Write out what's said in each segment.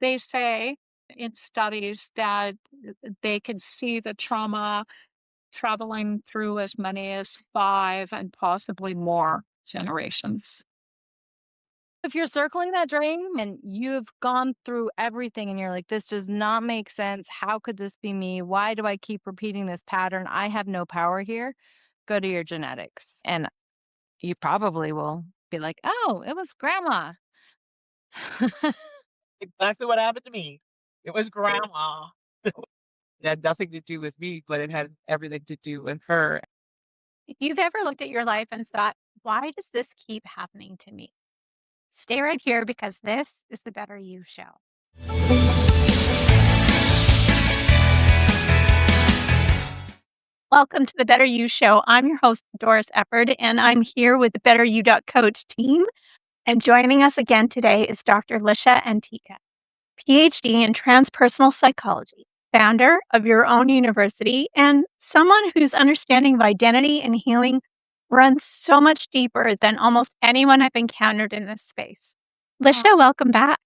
They say in studies that they can see the trauma traveling through as many as 5 and possibly more generations. If you're circling that dream and you've gone through everything and you're like, this does not make sense. How could this be me? Why do I keep repeating this pattern? I have no power here. Go to your genetics. And you probably will be like, oh, it was grandma. Exactly what happened to me. It was grandma. It had nothing to do with me, but it had everything to do with her. If you've ever looked at your life and thought, why does this keep happening to me? Stay right here because this is the Better You Show. Welcome to the Better You Show. I'm your host, Doris Eppard, and I'm here with the Better You Coach team. And joining us again today is Dr. Lisha Antiqua, PhD in transpersonal psychology, founder of Your Own University, and someone whose understanding of identity and healing runs so much deeper than almost anyone I've encountered in this space. Lisha, welcome back.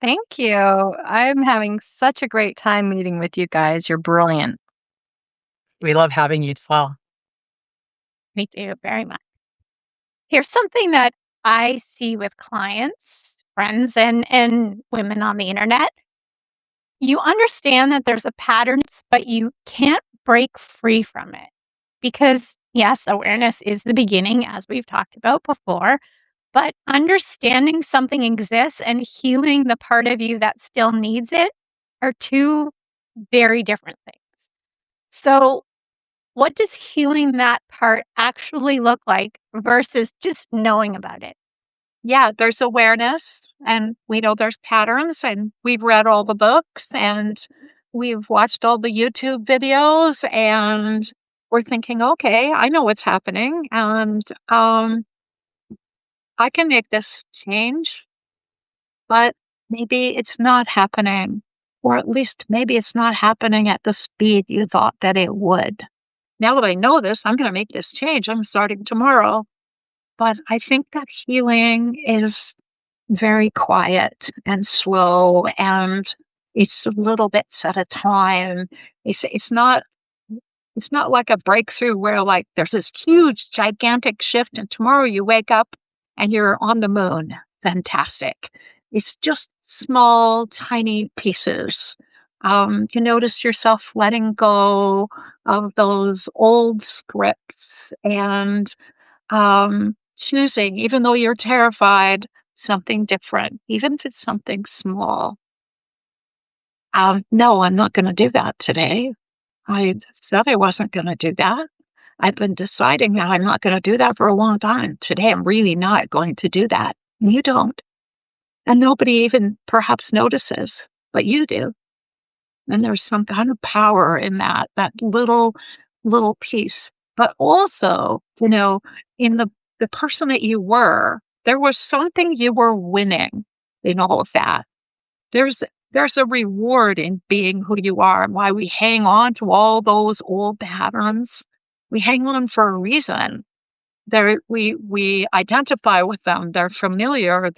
Thank you. I'm having such a great time meeting with you guys. You're brilliant. We love having you as well. Me too, very much. Here's something that I see with clients, friends, and women on the internet. You understand that there's a pattern, but you can't break free from it. Because, yes, awareness is the beginning, as we've talked about before, but understanding something exists and healing the part of you that still needs it are two very different things. So, what does healing that part actually look like versus just knowing about it? Yeah, there's awareness, and we know there's patterns, and we've read all the books, and we've watched all the YouTube videos, and we're thinking, okay, I know what's happening, and I can make this change, but maybe it's not happening, or at least maybe it's not happening at the speed you thought that it would. Now that I know this, I'm going to make this change. I'm starting tomorrow. But I think that healing is very quiet and slow, and it's little bits at a time. It's not like a breakthrough where like there's this huge gigantic shift and tomorrow you wake up and you're on the moon. Fantastic. It's just small, tiny pieces. You notice yourself letting go of those old scripts and choosing, even though you're terrified, something different, even if it's something small. No, I'm not going to do that today. I said I wasn't going to do that. I've been deciding that I'm not going to do that for a long time. Today, I'm really not going to do that. You don't. And nobody even perhaps notices, but you do. And there's some kind of power in that little piece. But also, in the person that you were, there was something you were winning in all of that. There's a reward in being who you are, and why we hang on to all those old patterns. We hang on for a reason. We identify with them. They're familiar.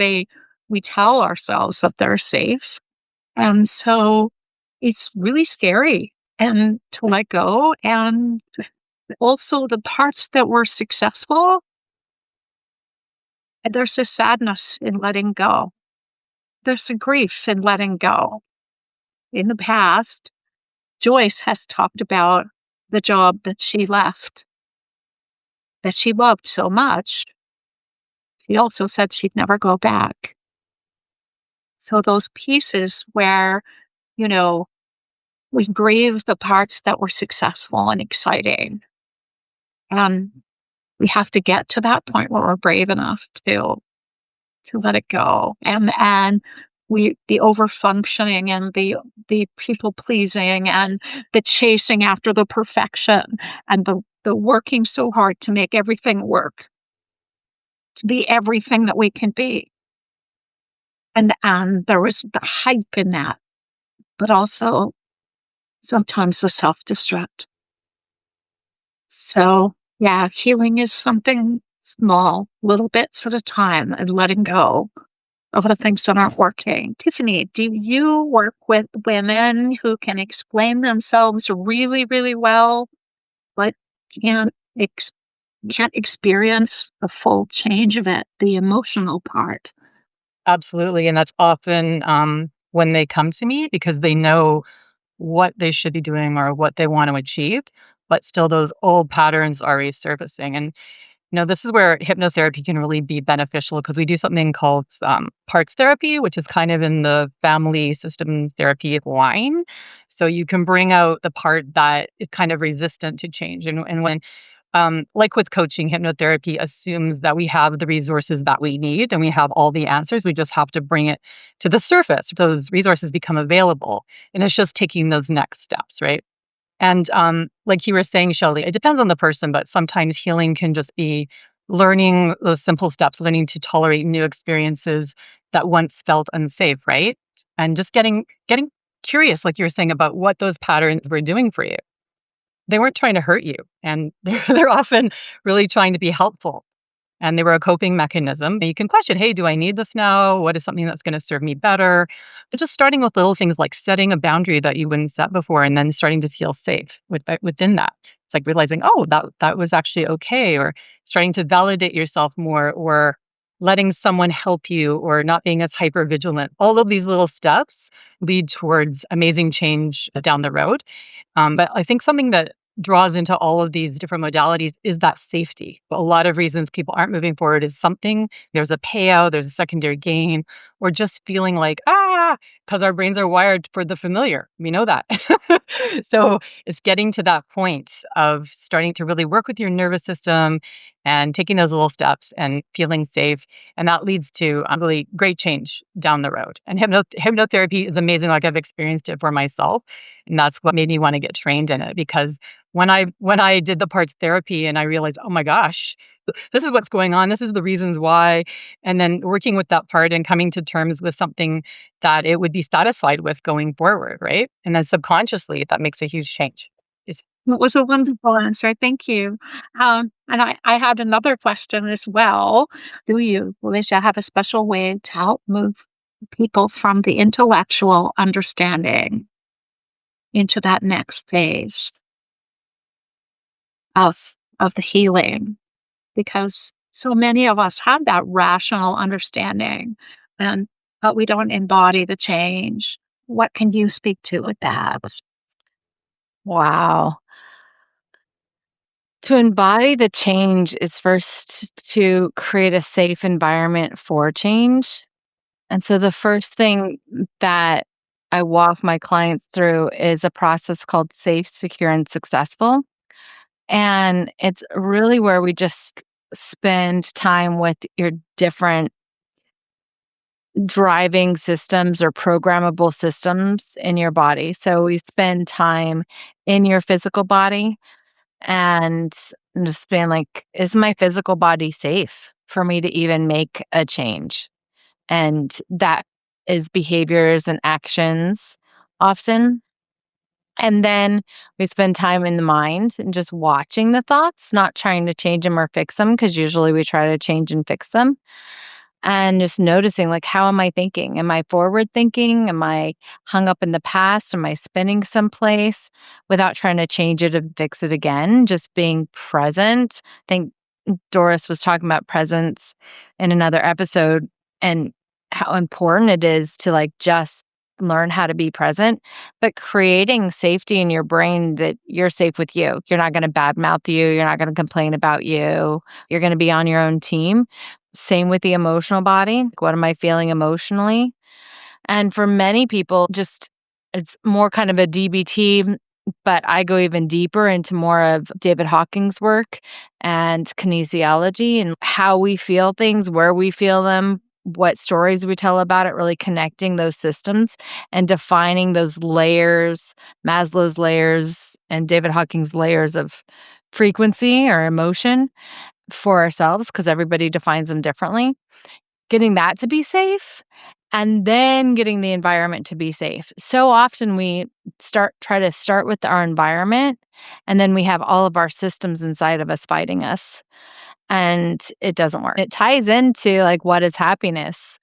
We tell ourselves that they're safe. And so it's really scary and to let go. And also the parts that were successful, there's a sadness in letting go. There's a grief in letting go. In the past, Joyce has talked about the job that she left, that she loved so much. She also said she'd never go back. So those pieces where, we grieve the parts that were successful and exciting. And we have to get to that point where we're brave enough to let it go. And the over-functioning and the people-pleasing and the chasing after the perfection and the working so hard to make everything work, to be everything that we can be. And there was the hype in that, but also sometimes the self-destruct. So, yeah, healing is something small, little bits at a time, and letting go of the things that aren't working. Tiffany, do you work with women who can explain themselves really, really well, but can't ex- can't experience the full change of it, the emotional part? Absolutely. And that's often when they come to me because they know what they should be doing or what they want to achieve, but still those old patterns are resurfacing. And this is where hypnotherapy can really be beneficial because we do something called parts therapy, which is kind of in the family systems therapy line. So you can bring out the part that is kind of resistant to change. And when like with coaching, hypnotherapy assumes that we have the resources that we need and we have all the answers. We just have to bring it to the surface. Those resources become available. And it's just taking those next steps, right? And like you were saying, Shelly, it depends on the person, but sometimes healing can just be learning those simple steps, learning to tolerate new experiences that once felt unsafe, right? And just getting curious, like you were saying, about what those patterns were doing for you. They weren't trying to hurt you, and they're often really trying to be helpful. And they were a coping mechanism. You can question, hey, do I need this now? What is something that's going to serve me better? But just starting with little things like setting a boundary that you wouldn't set before and then starting to feel safe within that. It's like realizing, oh, that was actually okay, or starting to validate yourself more, or letting someone help you, or not being as hyper vigilant. All of these little steps lead towards amazing change down the road. But I think something that draws into all of these different modalities is that safety. A lot of reasons people aren't moving forward is something, there's a payout, there's a secondary gain, or just feeling like, because our brains are wired for the familiar. We know that. So it's getting to that point of starting to really work with your nervous system and taking those little steps and feeling safe. And that leads to a really great change down the road. And hypnotherapy is amazing. Like I've experienced it for myself. And that's what made me want to get trained in it, because when I did the parts therapy and I realized, oh my gosh, this is what's going on. This is the reasons why. And then working with that part and coming to terms with something that it would be satisfied with going forward, right? And then subconsciously, that makes a huge change. It was a wonderful answer. Thank you. And I had another question as well. Do you, Lisha, have a special way to help move people from the intellectual understanding into that next phase of the healing? Because so many of us have that rational understanding, but we don't embody the change. What can you speak to with that? Wow. To embody the change is first to create a safe environment for change. And so the first thing that I walk my clients through is a process called safe, secure, and successful. And it's really where we just spend time with your different driving systems or programmable systems in your body. So we spend time in your physical body and just being like, is my physical body safe for me to even make a change? And that is behaviors and actions often. And then we spend time in the mind and just watching the thoughts, not trying to change them or fix them, because usually we try to change and fix them. And just noticing, like, how am I thinking? Am I forward thinking? Am I hung up in the past? Am I spinning someplace without trying to change it and fix it again? Just being present. I think Doris was talking about presence in another episode and how important it is to like just learn how to be present, but creating safety in your brain that you're safe with you. You're not going to badmouth you. You're not going to complain about you. You're going to be on your own team. Same with the emotional body. What am I feeling emotionally? And for many people, just it's more kind of a DBT, but I go even deeper into more of David Hawking's work and kinesiology and how we feel things, where we feel them, what stories we tell about it, really connecting those systems and defining those layers, Maslow's layers and David Hawking's layers of frequency or emotion for ourselves, because everybody defines them differently. Getting that to be safe and then getting the environment to be safe. So often we try to start with our environment, and then we have all of our systems inside of us fighting us. And it doesn't work. It ties into like, what is happiness?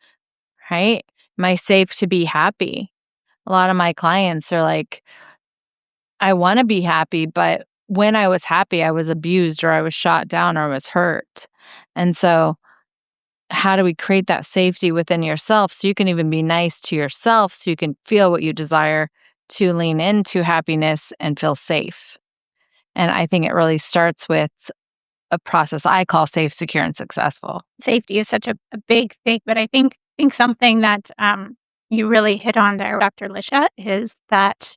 right? Am I safe to be happy? A lot of my clients are like, I want to be happy, but when I was happy, I was abused or I was shot down or I was hurt. And so, how do we create that safety within yourself so you can even be nice to yourself so you can feel what you desire to lean into happiness and feel safe? And I think it really starts with a process I call safe, secure, and successful. Safety is such a big thing, but I think something that you really hit on there, Dr. Lisha, is that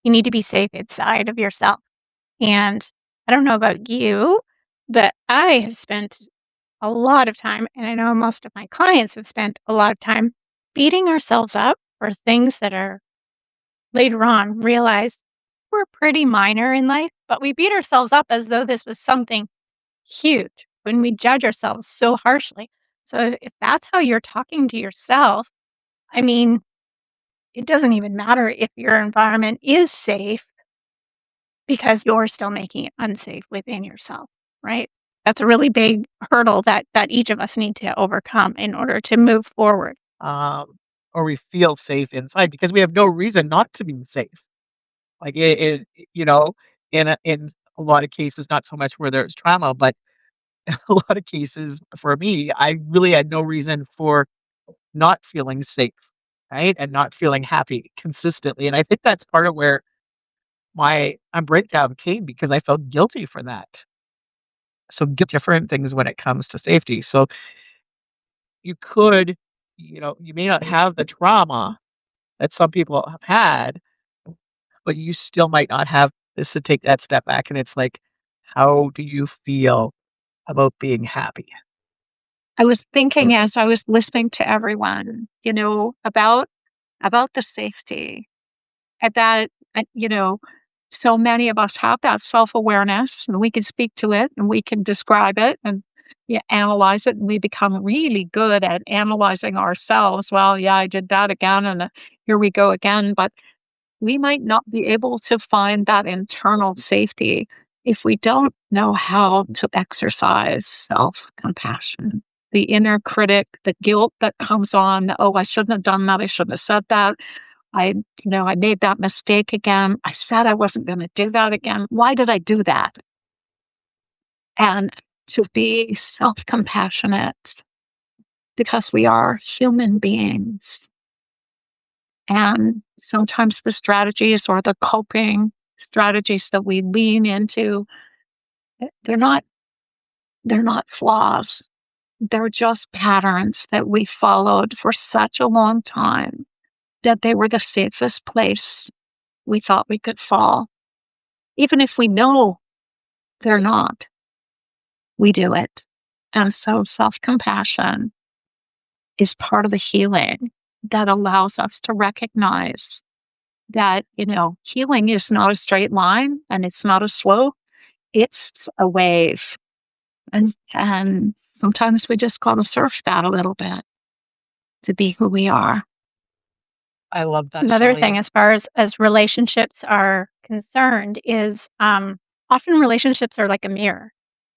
you need to be safe inside of yourself. And I don't know about you, but I have spent a lot of time, and I know most of my clients have spent a lot of time beating ourselves up for things that are later on realize we're pretty minor in life, but we beat ourselves up as though this was something huge when we judge ourselves so harshly. So if that's how you're talking to yourself, I mean, it doesn't even matter if your environment is safe because you're still making it unsafe within yourself, right? That's a really big hurdle that each of us need to overcome in order to move forward. Or we feel safe inside because we have no reason not to be safe. Like you know, in a lot of cases, not so much where there's trauma, but in a lot of cases for me, I really had no reason for not feeling safe, right? And not feeling happy consistently. And I think that's part of where my breakdown came because I felt guilty for that. So different things when it comes to safety. So you could, you may not have the trauma that some people have had, but you still might not have this to take that step back. And it's like, how do you feel about being happy? I was thinking as I was listening to everyone, about the safety and that, so many of us have that self-awareness and we can speak to it and we can describe it and analyze it. And we become really good at analyzing ourselves. Well, yeah, I did that again. And here we go again. But we might not be able to find that internal safety if we don't know how to exercise self-compassion. The inner critic, the guilt that comes on, oh, I shouldn't have done that. I shouldn't have said that. I made that mistake again. I said I wasn't going to do that again. Why did I do that? And to be self-compassionate because we are human beings. And sometimes the strategies or the coping strategies that we lean into, they're not flaws. They're just patterns that we followed for such a long time that they were the safest place we thought we could fall. Even if we know they're not, we do it. And so self-compassion is part of the healing that allows us to recognize that, healing is not a straight line and it's not a slope, it's a wave. And sometimes we just got to surf that a little bit to be who we are. I love that, Another Shelley. thing, as far as relationships are concerned, is often relationships are like a mirror.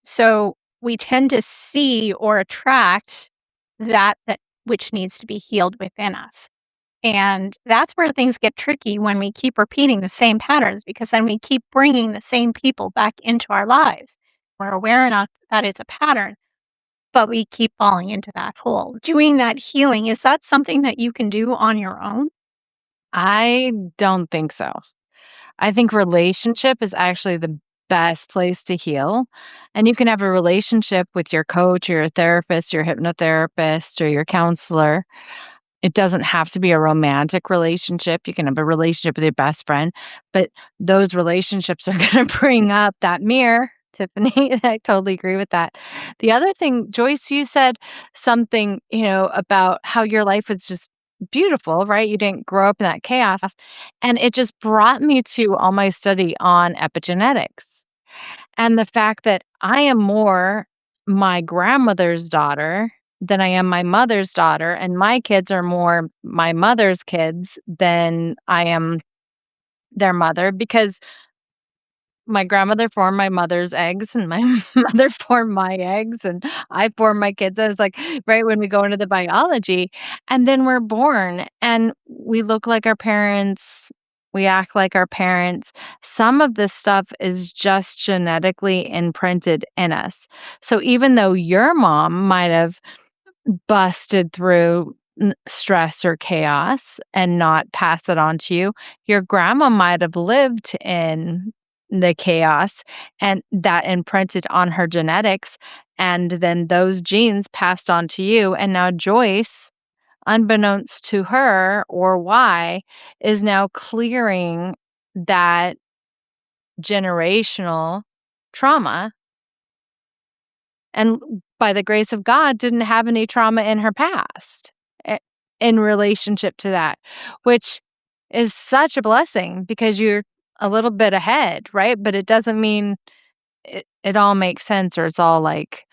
So we tend to see or attract that which needs to be healed within us. And that's where things get tricky when we keep repeating the same patterns, because then we keep bringing the same people back into our lives. We're aware enough that it's a pattern, but we keep falling into that hole. Doing that healing, is that something that you can do on your own? I don't think so. I think relationship is actually the best place to heal. And you can have a relationship with your coach or your therapist, your hypnotherapist, or your counselor. It doesn't have to be a romantic relationship. You can have a relationship with your best friend, but those relationships are going to bring up that mirror. Tiffany, I totally agree with that. The other thing, Joyce, you said something, about how your life was just beautiful, right? You didn't grow up in that chaos. And it just brought me to all my study on epigenetics and the fact that I am more my grandmother's daughter than I am my mother's daughter, and my kids are more my mother's kids than I am their mother, because my grandmother formed my mother's eggs and my mother formed my eggs and I formed my kids. I was like, right when we go into the biology and then we're born and we look like our parents. We act like our parents. Some of this stuff is just genetically imprinted in us. So even though your mom might have busted through stress or chaos and not pass it on to you, your grandma might have lived in the chaos and that imprinted on her genetics. And then those genes passed on to you. And now Joyce, unbeknownst to her or why, is now clearing that generational trauma and by the grace of God, didn't have any trauma in her past in relationship to that, which is such a blessing because you're a little bit ahead, right? But it doesn't mean it all makes sense or it's all like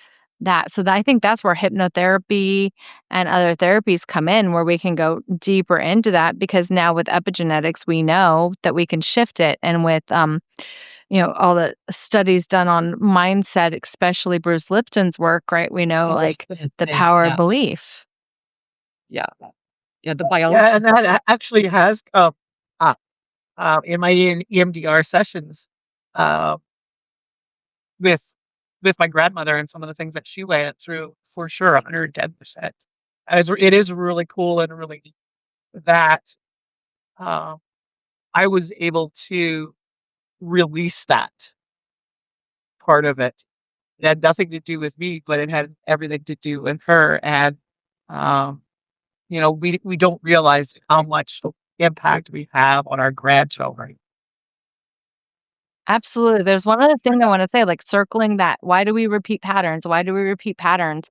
that. So I think that's where hypnotherapy and other therapies come in, where we can go deeper into that because now with epigenetics, we know that we can shift it. And with all the studies done on mindset, especially Bruce Lipton's work, right? We know I was like gonna the say, power of yeah, belief. yeah, yeah. The biology. Yeah, and that actually has come up in my EMDR sessions uh, with my grandmother and some of the things that she went through for sure, 110%. It is really cool and really neat that uh, I was able to release that part of it. It had nothing to do with me, but it had everything to do with her. And um, we don't realize how much impact we have on our grandchildren. Absolutely. There's one other thing I want to say, like circling that. Why do we repeat patterns? Why do we repeat patterns?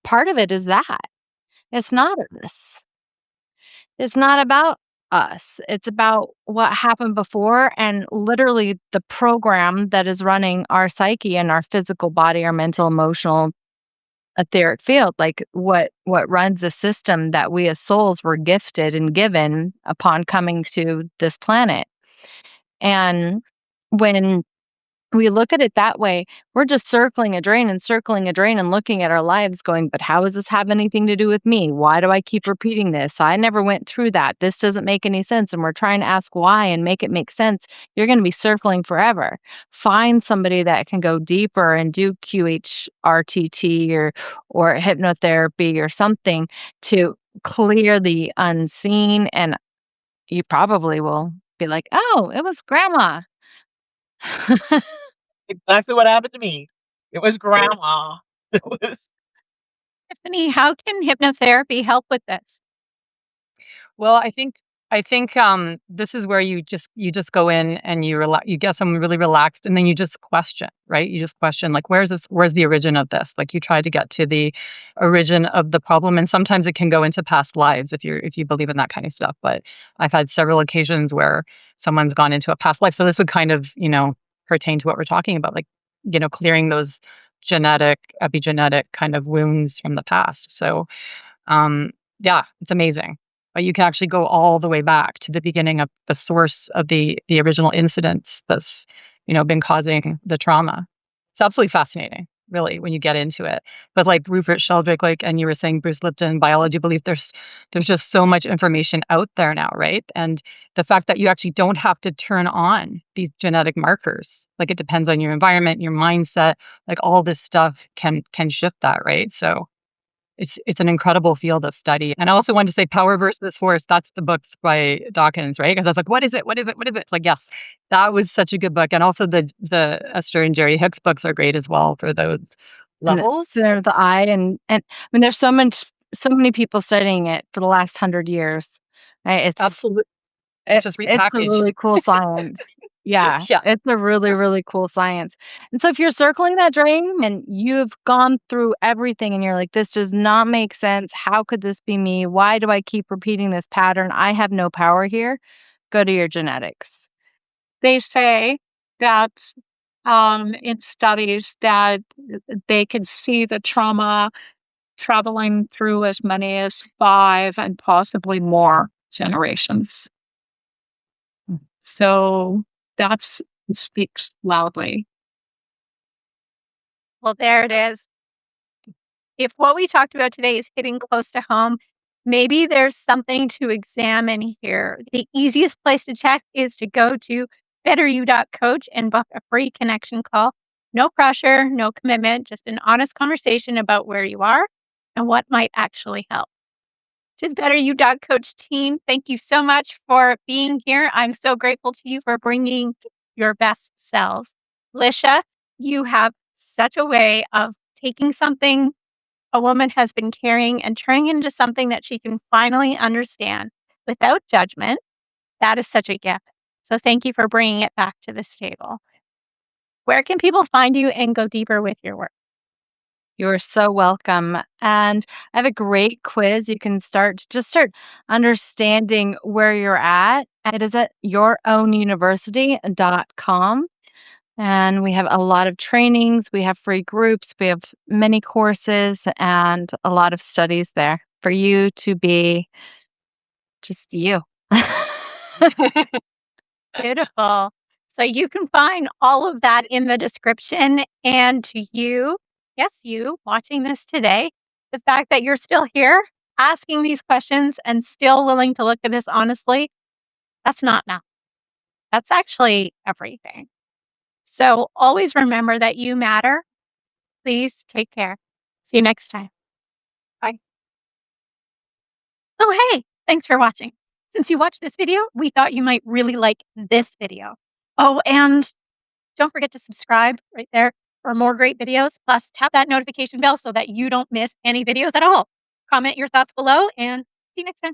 Part of it is that it's not us. It's not about us. It's about what happened before and literally the program that is running our psyche and our physical body, our mental, emotional, etheric field, like what runs the system that we as souls were gifted and given upon coming to this planet. And when we look at it that way, we're just circling a drain and looking at our lives going, but how does this have anything to do with me? Why do I keep repeating this? I never went through that. This doesn't make any sense. And we're trying to ask why and make it make sense. You're going to be circling forever. Find somebody that can go deeper and do QHRTT or hypnotherapy or something to clear the unseen. And you probably will be like, oh, it was grandma. Exactly what happened to me. It was grandma. It was Tiffany, how can hypnotherapy help with this? Well, I think this is where you just go in and you get someone really relaxed, and then you just question, right? You just question like, where's the origin of this? Like you try to get to the origin of the problem, and sometimes it can go into past lives if you believe in that kind of stuff. But I've had several occasions where someone's gone into a past life, so this would kind of pertain to what we're talking about, like clearing those epigenetic kind of wounds from the past. So yeah, it's amazing. But you can actually go all the way back to the beginning of the source of the original incidents that's, been causing the trauma. It's absolutely fascinating, really, when you get into it. But like Rupert Sheldrake, and you were saying, Bruce Lipton, biology belief, there's just so much information out there now, right? And the fact that you actually don't have to turn on these genetic markers, like it depends on your environment, your mindset, like all this stuff can shift that, right? So it's an incredible field of study. And I also wanted to say Power versus Force. That's the book by Dawkins, right? Because I was like, what is it? What is it? What is it? Like, yes, that was such a good book. And also the Esther and Jerry Hicks books are great as well for those levels. There's the eye and I mean, there's so many people studying it for the last 100 years. Right? Absolutely. It's just It's a repackaged. really cool science. Yeah, Yeah. it's a really, really cool science. And so if you're circling that dream and you've gone through everything and you're like, this does not make sense. How could this be me? Why do I keep repeating this pattern? I have no power here. Go to your genetics. They say that in studies that they can see the trauma traveling through as many as 5 and possibly more generations. So that's speaks loudly. Well, there it is. If what we talked about today is hitting close to home, maybe there's something to examine here. The easiest place to check is to go to betteryou.coach and book a free connection call. No pressure, no commitment, just an honest conversation about where you are and what might actually help. To the betteryou.coach team, thank you so much for being here. I'm so grateful to you for bringing your best selves. Lisha, you have such a way of taking something a woman has been carrying and turning it into something that she can finally understand without judgment. That is such a gift. So thank you for bringing it back to this table. Where can people find you and go deeper with your work? You're so welcome. And I have a great quiz. You can start understanding where you're at. It is at yourownuniversity.com. And we have a lot of trainings, we have free groups, we have many courses and a lot of studies there for you to be just you. Beautiful. So you can find all of that in the description. And to you, yes, you watching this today, the fact that you're still here asking these questions and still willing to look at this honestly, that's not enough. That's actually everything. So always remember that you matter. Please take care. See you next time. Bye. Oh, hey, thanks for watching. Since you watched this video, we thought you might really like this video. Oh, and don't forget to subscribe right there for more great videos. Plus, tap that notification bell so that you don't miss any videos at all. Comment your thoughts below and see you next time.